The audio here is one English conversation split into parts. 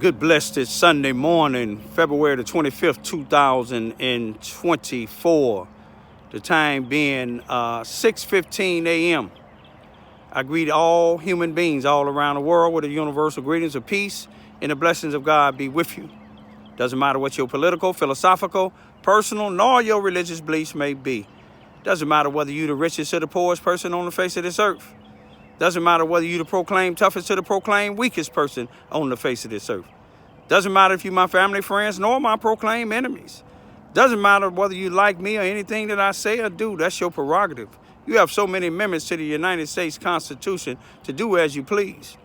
Good blessed Sunday morning, February the 25th, 2024. The time being 6:15 a.m. I greet all human beings all around the world with the universal greetings of peace and the blessings of God be with you. Doesn't matter what your political, philosophical, personal, nor your religious beliefs may be. Doesn't matter whether you're the richest or the poorest person on the face of this earth. Doesn't matter whether you the proclaimed toughest or the proclaimed weakest person on the face of this earth. Doesn't matter if you're my family, friends, nor my proclaimed enemies. Doesn't matter whether you like me or anything that I say or do. That's your prerogative. You have so many amendments to the United States Constitution to do as you please.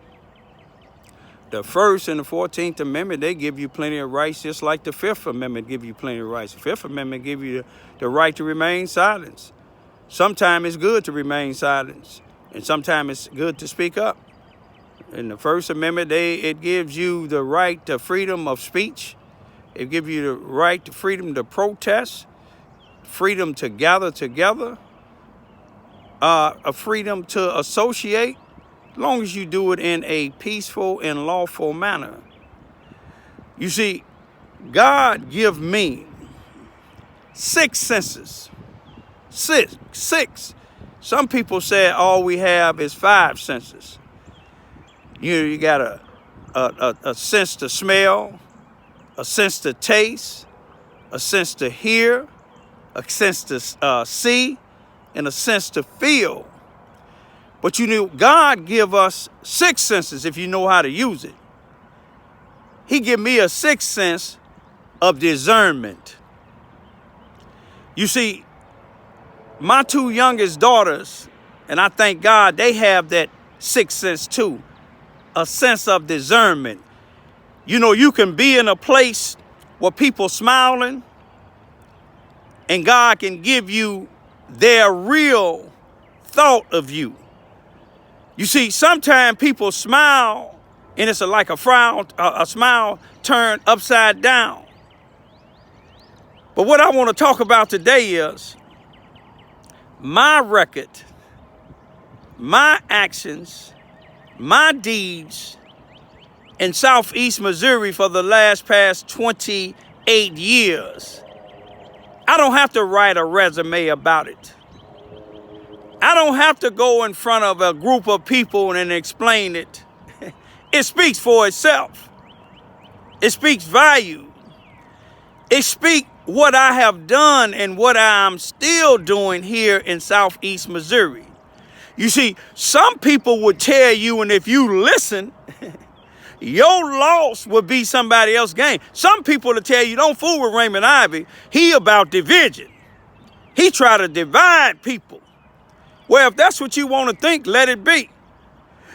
The First and the 14th Amendment, they give you plenty of rights, just like the Fifth Amendment give you plenty of rights. The Fifth Amendment give you the right to remain silent. Sometimes it's good to remain silent, and sometimes it's good to speak up. In the First Amendment, it gives you the right to freedom of speech. It gives you the right to freedom to protest, freedom to gather together, a freedom to associate, as long as you do it in a peaceful and lawful manner. You see, God give me 6 senses. Six. Some people say all we have is 5 senses. You got a sense to smell, a sense to taste, a sense to hear, a sense to see, and a sense to feel. But God give us 6 senses if you know how to use it. He give me a 6th sense of discernment. You see, my 2 youngest daughters, and I thank God they have that 6th sense too, a sense of discernment. You can be in a place where people smiling, and God can give you their real thought of you. You see, sometimes people smile, and it's like a frown, a smile turned upside down. But what I want to talk about today is my record, my actions, my deeds in Southeast Missouri for the past 28 years. I don't have to write a resume about it. I don't have to go in front of a group of people and explain it. It speaks for itself. It speaks value. It speaks what I have done and what I'm still doing here in Southeast Missouri. You see, some people would tell you, and if you listen, your loss would be somebody else's gain. Some people will tell you, don't fool with Raymond Ivy. He about division. He try to divide people. Well, if that's what you want to think, let it be.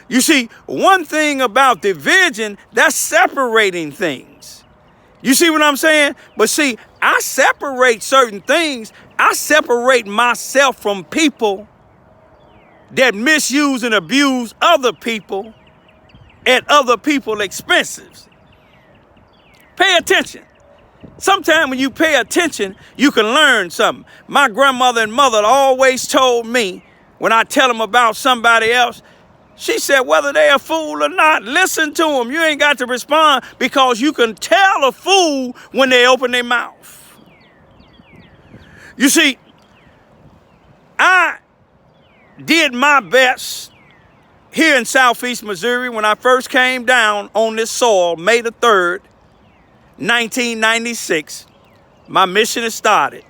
You see, one thing about division, that's separating things. You see what I'm saying? But see, I separate certain things. I separate myself from people that misuse and abuse other people at other people's expenses. Pay attention. Sometimes when you pay attention, you can learn something. My grandmother and mother always told me, when I tell them about somebody else, she said, whether they're a fool or not, listen to them. You ain't got to respond, because you can tell a fool when they open their mouth. You see, I did my best here in Southeast Missouri when I first came down on this soil, May the 3rd, 1996. My mission has started.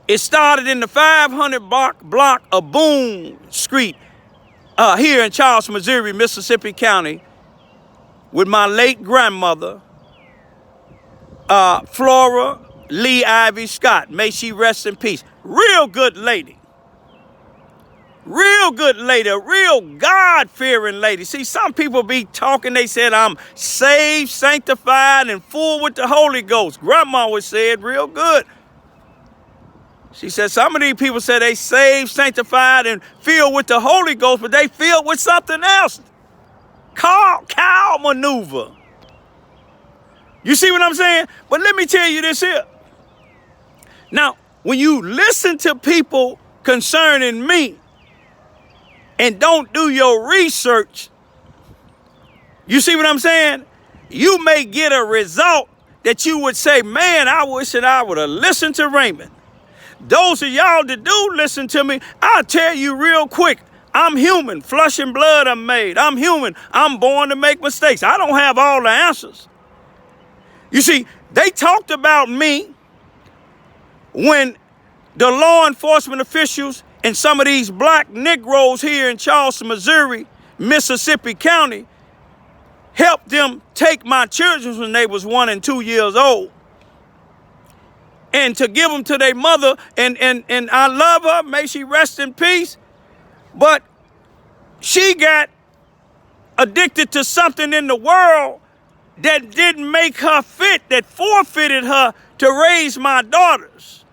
It started in the 500 block of Boone Street here in Charles, Missouri, Mississippi County, with my late grandmother, Flora Lee Ivy Scott. May she rest in peace. Real good lady. Real good lady, a real God-fearing lady. See, some people be talking, they said, I'm saved, sanctified, and full with the Holy Ghost. Grandma was said real good. She said some of these people say they saved, sanctified, and filled with the Holy Ghost, but they filled with something else. Cow maneuver. You see what I'm saying? But let me tell you this here. Now, when you listen to people concerning me, and don't do your research, you see what I'm saying? you may get a result that you would say, man, I wish that I would have listened to Raymond. Those of y'all that do listen to me, I'll tell you real quick, I'm human. Flesh and blood I'm made. I'm human. I'm born to make mistakes. I don't have all the answers. You see, they talked about me when the law enforcement officials and some of these black Negroes here in Charleston, Missouri, Mississippi County, helped them take my children when they was 1 and 2 years old. And to give them to their mother, and I love her, may she rest in peace, but she got addicted to something in the world that didn't make her fit, that forfeited her to raise my daughters.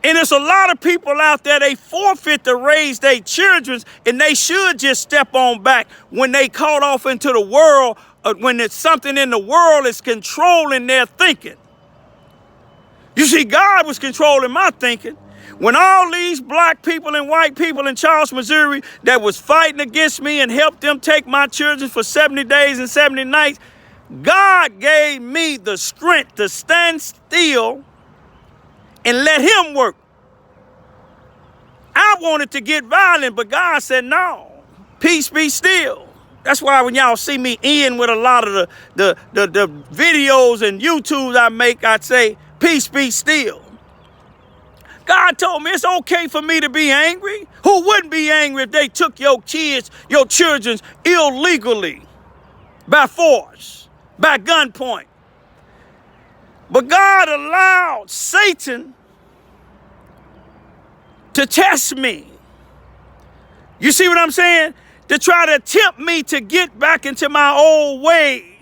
And there's a lot of people out there, they forfeit to raise their children, and they should just step on back when they caught off into the world, when it's something in the world is controlling their thinking. You see, God was controlling my thinking. When all these black people and white people in Charleston, Missouri that was fighting against me and helped them take my children for 70 days and 70 nights, God gave me the strength to stand still and let him work. I wanted to get violent, but God said, no, peace be still. That's why when y'all see me in with a lot of the videos and YouTubes I make, I'd say, peace be still. God told me it's okay for me to be angry. Who wouldn't be angry if they took your kids, your children illegally, by force, by gunpoint? But God allowed Satan to test me. You see what I'm saying? To try to tempt me to get back into my old ways.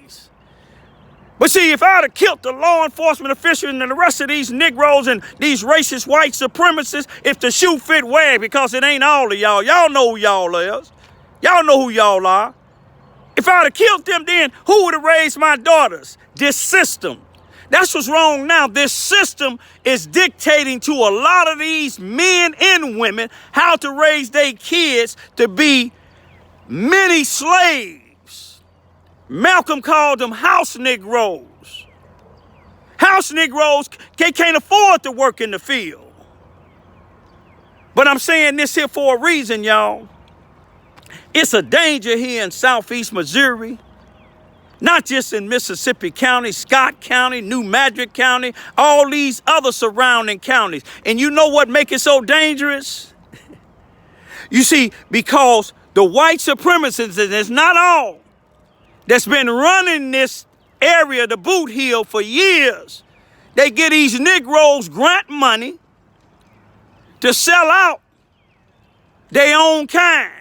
But see, if I'd have killed the law enforcement official and the rest of these Negroes and these racist white supremacists, if the shoe fit, wear it, because it ain't all of y'all. Y'all know who y'all is. Y'all know who y'all are. If I'd have killed them then, who would have raised my daughters? This system. That's what's wrong now. This system is dictating to a lot of these men and women how to raise their kids to be mini slaves. Malcolm called them house Negroes. House Negroes, they can't afford to work in the field. But I'm saying this here for a reason, y'all. It's a danger here in Southeast Missouri. Not just in Mississippi County, Scott County, New Madrid County, all these other surrounding counties. And you know what makes it so dangerous? You see, because the white supremacists, and it's not all, that's been running this area, the boot heel, for years. They get these Negroes grant money to sell out their own kind.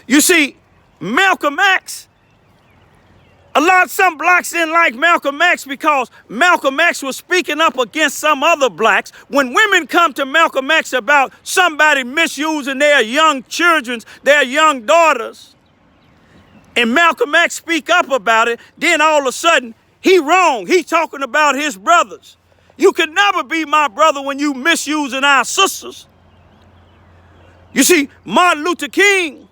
You see, Malcolm X, some blacks didn't like Malcolm X because Malcolm X was speaking up against some other blacks. When women come to Malcolm X about somebody misusing their young children, their young daughters, and Malcolm X speak up about it, then all of a sudden, he wrong. He talking about his brothers. You could never be my brother when you misusing our sisters. You see, Martin Luther King,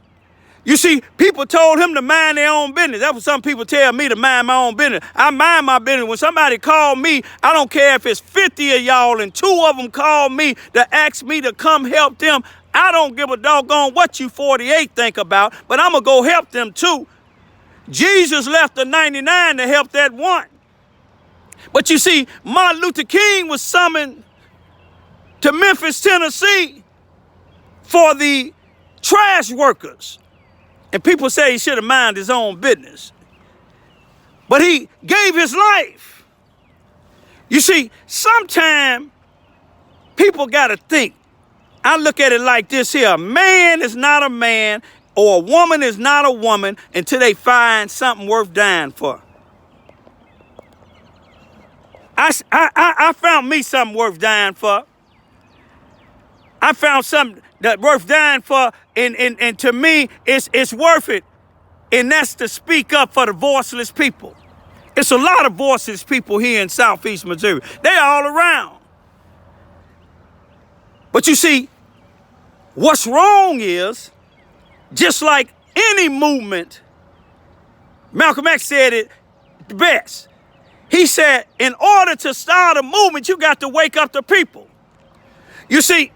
you see, people told him to mind their own business. That's what some people tell me, to mind my own business. I mind my business. When somebody called me, I don't care if it's 50 of y'all and 2 of them call me to ask me to come help them. I don't give a doggone what you 48 think about, but I'm going to go help them too. Jesus left the 99 to help that one. But you see, Martin Luther King was summoned to Memphis, Tennessee for the trash workers. And people say he should have minded his own business. But he gave his life. You see, sometimes people got to think. I look at it like this here. A man is not a man, or a woman is not a woman until they find something worth dying for. I found me something worth dying for. I found something that worth dying for, and to me, it's worth it. And that's to speak up for the voiceless people. It's a lot of voiceless people here in Southeast Missouri. They're all around. But you see, what's wrong is, just like any movement, Malcolm X said it the best. He said, in order to start a movement, you got to wake up the people. You see,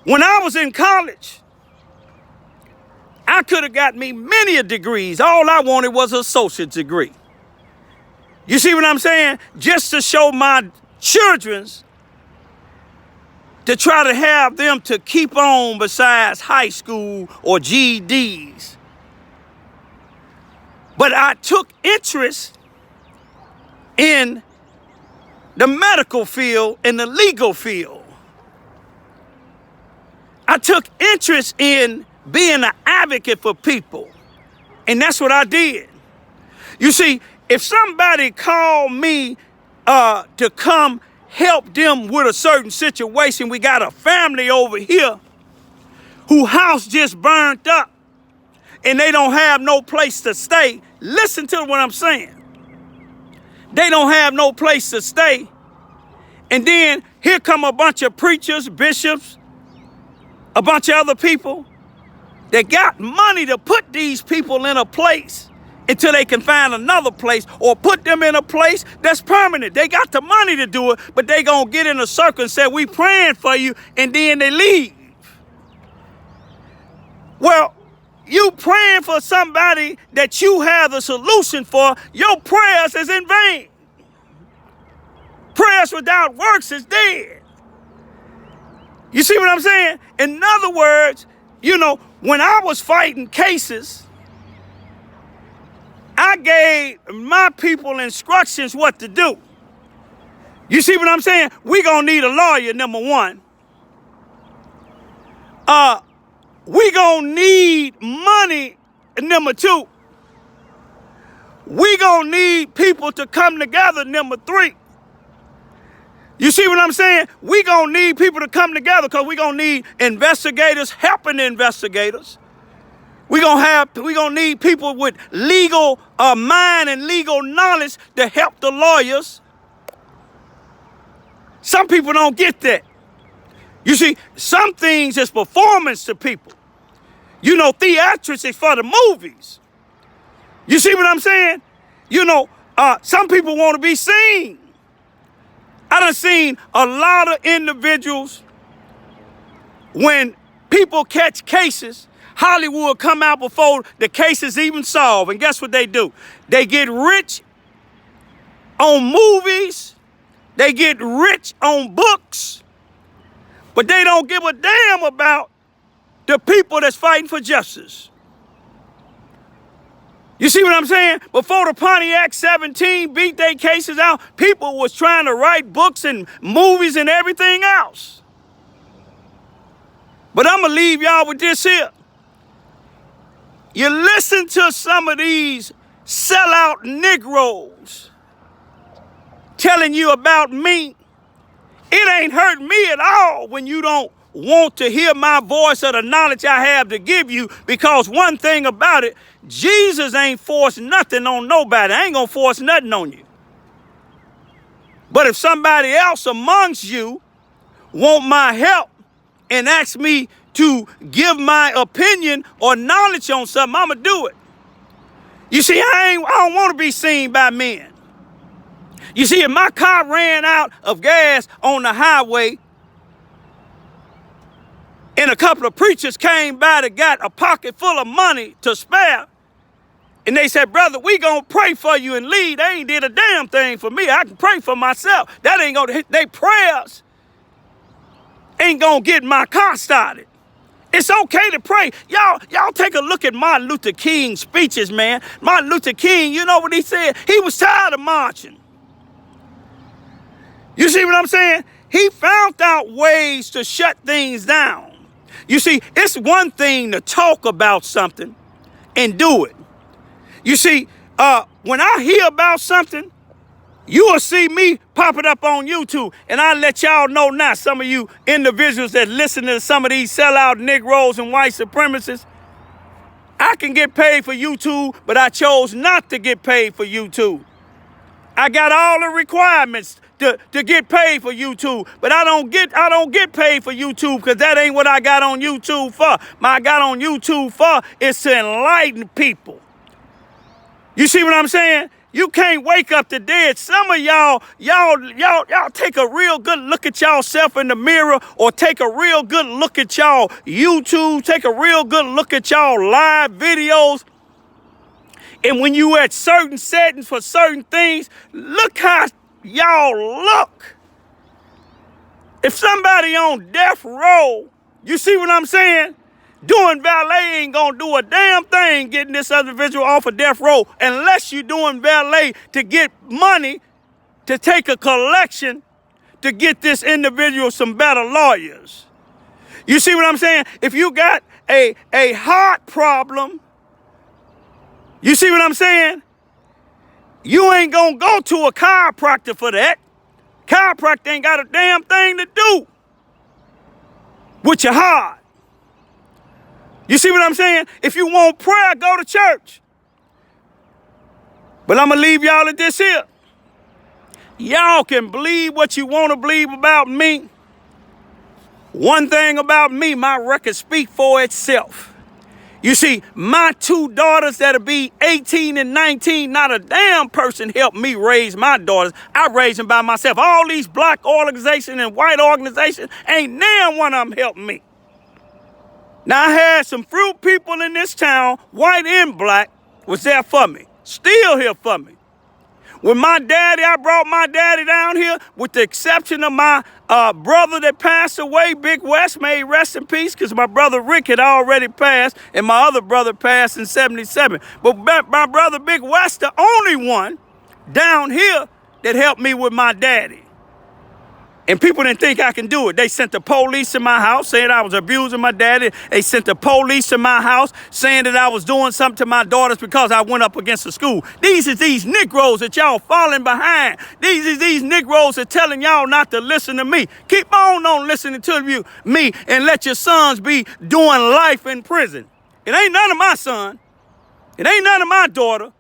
when I was in college, I could have got me many a degrees. All I wanted was an associate's degree. You see what I'm saying? Just to show my children's, to try to have them to keep on besides high school or GEDs. But I took interest in the medical field and the legal field. I took interest in being an advocate for people. And that's what I did. You see, if somebody called me to come help them with a certain situation, we got a family over here whose house just burned up and they don't have no place to stay. Listen to what I'm saying. They don't have no place to stay. And then here come a bunch of preachers, bishops, a bunch of other people that got money to put these people in a place until they can find another place or put them in a place that's permanent. They got the money to do it, but they gonna get in a circle and say, we praying for you, and then they leave. Well, you praying for somebody that you have the solution for, your prayers is in vain. Prayers without works is dead. You see what I'm saying? In other words, you know, when I was fighting cases, I gave my people instructions what to do. You see what I'm saying? We gonna need a lawyer, number one. We gonna need money, number two. We gonna need people to come together, number three. You see what I'm saying? We gonna need people to come together because we gonna need investigators helping the investigators. We gonna need people with legal mind and legal knowledge to help the lawyers. Some people don't get that. You see, some things is performance to people. You know, theatrics is for the movies. You see what I'm saying? You know, some people want to be seen. I done seen a lot of individuals, when people catch cases, Hollywood come out before the case is even solved. And guess what they do? They get rich on movies. They get rich on books. But they don't give a damn about the people that's fighting for justice. You see what I'm saying? Before the Pontiac 17 beat their cases out, people was trying to write books and movies and everything else. But I'm going to leave y'all with this here. You listen to some of these sellout Negroes telling you about me. It ain't hurt me at all when you don't want to hear my voice or the knowledge I have to give you, because one thing about it, Jesus ain't forced nothing on nobody. I ain't gonna force nothing on you. But if somebody else amongst you want my help and ask me to give my opinion or knowledge on something, I'ma do it. You see, I don't want to be seen by men. You see, if my car ran out of gas on the highway and a couple of preachers came by that got a pocket full of money to spare, and they said, brother, we gonna pray for you and leave. They ain't did a damn thing for me. I can pray for myself. That ain't gonna hit. They prayers ain't gonna get my car started. It's okay to pray. Y'all take a look at Martin Luther King's speeches, man. Martin Luther King, you know what he said? He was tired of marching. You see what I'm saying? He found out ways to shut things down. You see, it's one thing to talk about something and do it. You see, when I hear about something, you will see me pop it up on YouTube. And I'll let y'all know now, some of you individuals that listen to some of these sellout Negroes and white supremacists, I can get paid for YouTube, but I chose not to get paid for YouTube. I got all the requirements to get paid for YouTube, but I don't get paid for YouTube because that ain't what I got on YouTube for. My I got on YouTube for is to enlighten people. You see what I'm saying? You can't wake up the dead. Some of y'all take a real good look at y'allself in the mirror, or take a real good look at y'all YouTube, take a real good look at y'all live videos. And when you at certain settings for certain things, look how y'all look. If somebody on death row, you see what I'm saying? Doing valet ain't gonna do a damn thing getting this individual off of death row, unless you're doing valet to get money to take a collection to get this individual some better lawyers. You see what I'm saying? If you got a heart problem, you see what I'm saying? You ain't gonna go to a chiropractor for that. Chiropractor ain't got a damn thing to do with your heart. You see what I'm saying? If you want prayer, go to church. But I'm going to leave y'all at this here. Y'all can believe what you want to believe about me. One thing about me, my record speak for itself. You see, my two daughters that'll be 18 and 19, not a damn person helped me raise my daughters. I raised them by myself. All these black organizations and white organizations, ain't damn one of them helped me. Now, I had some fruit people in this town, white and black, was there for me. Still here for me. When my daddy, I brought my daddy down here, with the exception of my brother that passed away, Big West, may rest in peace, because my brother Rick had already passed, and my other brother passed in 77. But my brother Big West, the only one down here that helped me with my daddy. And people didn't think I can do it. They sent the police in my house saying I was abusing my daddy. They sent the police in my house saying that I was doing something to my daughters because I went up against the school. These is these Negroes that y'all falling behind. These is these Negroes that telling y'all not to listen to me. Keep on listening to me and let your sons be doing life in prison. It ain't none of my son. It ain't none of my daughter.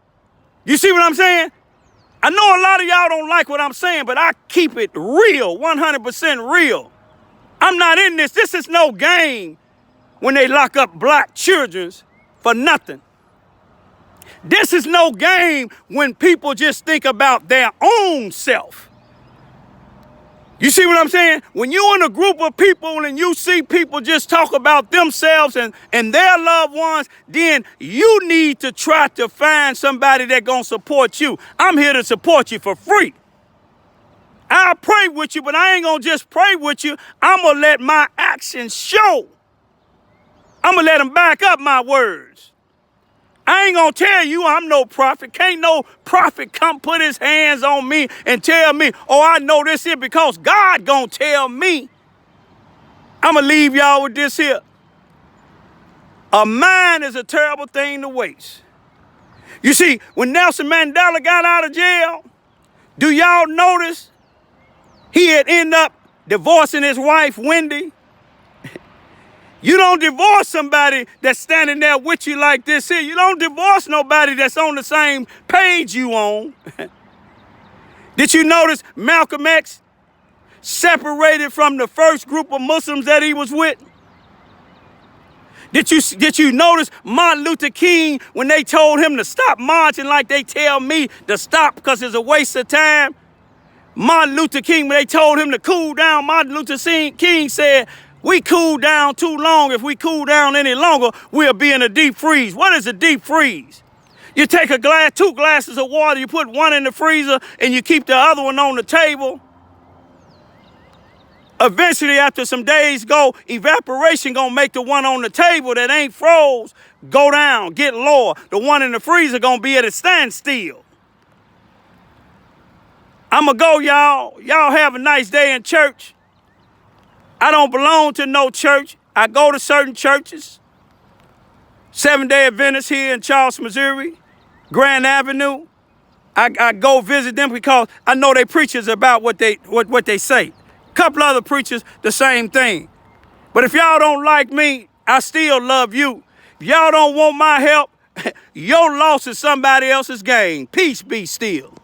You see what I'm saying? I know a lot of y'all don't like what I'm saying, but I keep it real, 100% real. I'm not in this. This is no game when they lock up black children for nothing. This is no game when people just think about their own self. You see what I'm saying? When you're in a group of people and you see people just talk about themselves and their loved ones, then you need to try to find somebody that's going to support you. I'm here to support you for free. I'll pray with you, but I ain't going to just pray with you. I'm going to let my actions show. I'm going to let them back up my words. I ain't gonna tell you I'm no prophet. Can't no prophet come put his hands on me and tell me, oh, I know this here, because God gonna tell me. I'm gonna leave y'all with this here. A mind is a terrible thing to waste. You see, when Nelson Mandela got out of jail, do y'all notice he had ended up divorcing his wife, Wendy? You don't divorce somebody that's standing there with you like this here. You don't divorce nobody that's on the same page you on. Did you notice Malcolm X separated from the first group of Muslims that he was with? Did you notice Martin Luther King, when they told him to stop marching like they tell me to stop because it's a waste of time? Martin Luther King, when they told him to cool down, Martin Luther King said, we cool down too long. If we cool down any longer, we'll be in a deep freeze. What is a deep freeze? You take two glasses of water, you put one in the freezer, and you keep the other one on the table. Eventually, after some days go, evaporation gonna make the one on the table that ain't froze go down, get lower. The one in the freezer gonna be at a standstill. I'ma go, y'all. Y'all have a nice day in church. I don't belong to no church. I go to certain churches. Seventh-day Adventists here in Charleston, Missouri, Grand Avenue. I go visit them because I know they preachers about what they say. A couple other preachers, the same thing. But if y'all don't like me, I still love you. If y'all don't want my help, your loss is somebody else's gain. Peace be still.